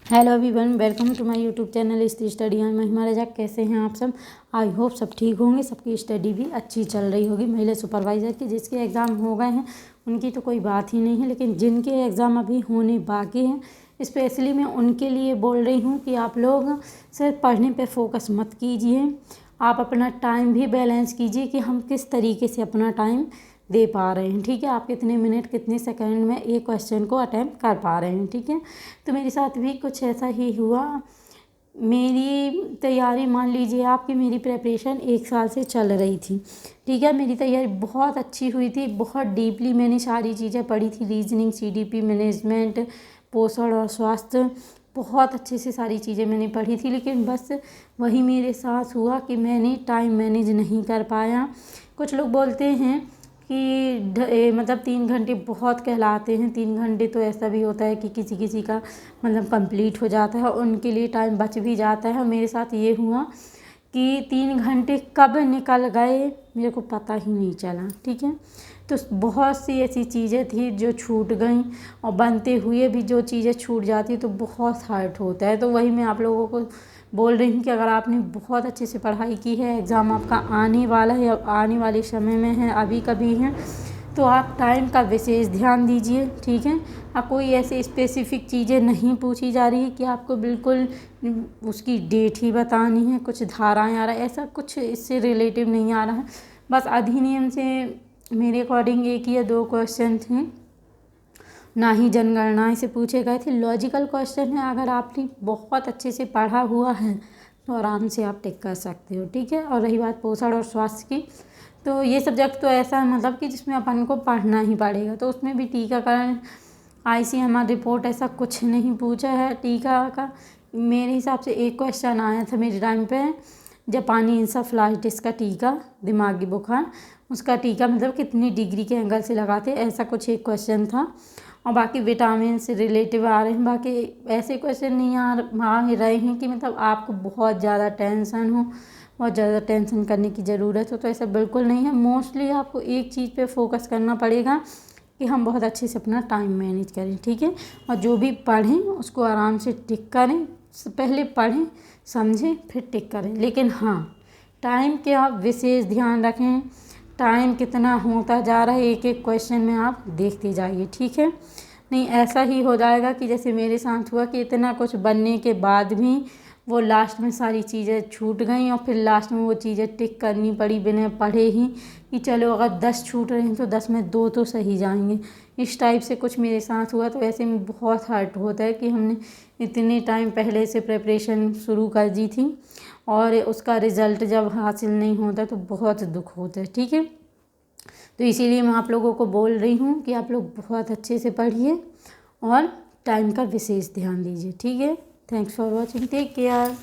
Hello everyone, welcome to my YouTube channel Study. मैं महिमा रजाक। कैसे हैं आप सब? आई होप सब ठीक होंगे। सबकी स्टडी भी अच्छी चल रही होगी। महिला सुपरवाइज़र की जिसके एग्ज़ाम हो गए हैं उनकी तो कोई बात ही नहीं है, लेकिन जिनके एग्ज़ाम अभी होने बाकी हैं स्पेशली मैं उनके लिए बोल रही हूँ कि आप लोग सिर्फ पढ़ने पे फोकस मत कीजिए, आप अपना टाइम भी बैलेंस कीजिए कि हम किस तरीके से अपना टाइम दे पा रहे हैं। ठीक है, आप कितने मिनट कितने सेकंड में एक क्वेश्चन को अटेम्प्ट कर पा रहे हैं। ठीक है, तो मेरे साथ भी कुछ ऐसा ही हुआ। मेरी तैयारी, मान लीजिए आपकी मेरी प्रिपरेशन 1 साल से चल रही थी। ठीक है, मेरी तैयारी बहुत अच्छी हुई थी, बहुत डीपली मैंने सारी चीज़ें पढ़ी थी, रीजनिंग, सीडीपी, मैनेजमेंट, पोषण और स्वास्थ्य, बहुत अच्छे से सारी चीज़ें मैंने पढ़ी थी। लेकिन बस वही मेरे साथ हुआ कि मैंने टाइम मैनेज नहीं कर पाया। कुछ लोग बोलते हैं कि मतलब 3 घंटे बहुत कहलाते हैं। 3 घंटे तो ऐसा भी होता है कि किसी किसी का मतलब कंप्लीट हो जाता है, उनके लिए टाइम बच भी जाता है। मेरे साथ ये हुआ कि 3 घंटे कब निकल गए मेरे को पता ही नहीं चला। ठीक है, तो बहुत सी ऐसी चीज़ें थी जो छूट गई, और बनते हुए भी जो चीज़ें छूट जाती तो बहुत हर्ट होता है। तो वही मैं आप लोगों को बोल रही हूँ कि अगर आपने बहुत अच्छे से पढ़ाई की है, एग्ज़ाम आपका आने वाला है, आने वाले समय में है, अभी कभी है, तो आप टाइम का विशेष ध्यान दीजिए। ठीक है, अब कोई ऐसे स्पेसिफिक चीज़ें नहीं पूछी जा रही है कि आपको बिल्कुल उसकी डेट ही बतानी है, कुछ धाराएं आ रहा है, ऐसा कुछ इससे रिलेटिव नहीं आ रहा है। बस अधिनियम से मेरे अकॉर्डिंग 1 या 2 क्वेश्चन थे, ना ही जनगणना से पूछे गए थे। लॉजिकल क्वेश्चन है, अगर आपने बहुत अच्छे से पढ़ा हुआ है तो आराम से आप टिक कर सकते हो। ठीक है, और रही बात पोषण और स्वास्थ्य की, तो ये सब्जेक्ट तो ऐसा है मतलब कि जिसमें अपन को पढ़ना ही पड़ेगा। तो उसमें भी टीकाकरण, ICMR रिपोर्ट ऐसा कुछ नहीं पूछा है। टीका का मेरे हिसाब से एक क्वेश्चन आया था मेरे टाइम पे, जापानी इंसेफेलाइटिस का टीका, दिमागी बुखार, उसका टीका मतलब कितनी डिग्री के एंगल से लगाते, ऐसा कुछ एक क्वेश्चन था। और बाकी विटामिन से रिलेटिव आ रहे हैं। बाकी ऐसे क्वेश्चन नहीं आ रहे हैं कि मतलब आपको बहुत ज़्यादा टेंशन हो, बहुत ज़्यादा टेंशन करने की ज़रूरत हो, तो ऐसा बिल्कुल नहीं है। मोस्टली आपको एक चीज़ पे फोकस करना पड़ेगा कि हम बहुत अच्छे से अपना टाइम मैनेज करें। ठीक है, और जो भी पढ़ें उसको आराम से टिक करें। पहले पढ़ें, समझें, फिर टिक करें। लेकिन हाँ, टाइम के आप विशेष ध्यान रखें। टाइम कितना होता जा रहा है एक एक क्वेश्चन में आप देखते जाइए। ठीक है, नहीं ऐसा ही हो जाएगा कि जैसे मेरे साथ हुआ कि इतना कुछ बनने के बाद भी वो लास्ट में सारी चीज़ें छूट गई, और फिर लास्ट में वो चीज़ें टिक करनी पड़ी बिना पढ़े ही, कि चलो अगर 10 छूट रहे हैं तो 10 में 2 तो सही जाएंगे। इस टाइप से कुछ मेरे साथ हुआ। तो ऐसे में बहुत हर्ट होता है कि हमने इतने टाइम पहले से प्रिपरेशन शुरू कर दी थी और उसका रिज़ल्ट जब हासिल नहीं होता तो बहुत दुख होता है। ठीक है, तो इसीलिए मैं आप लोगों को बोल रही हूँ कि आप लोग बहुत अच्छे से पढ़िए और टाइम का विशेष ध्यान दीजिए। ठीक है, thanks for watching, take care.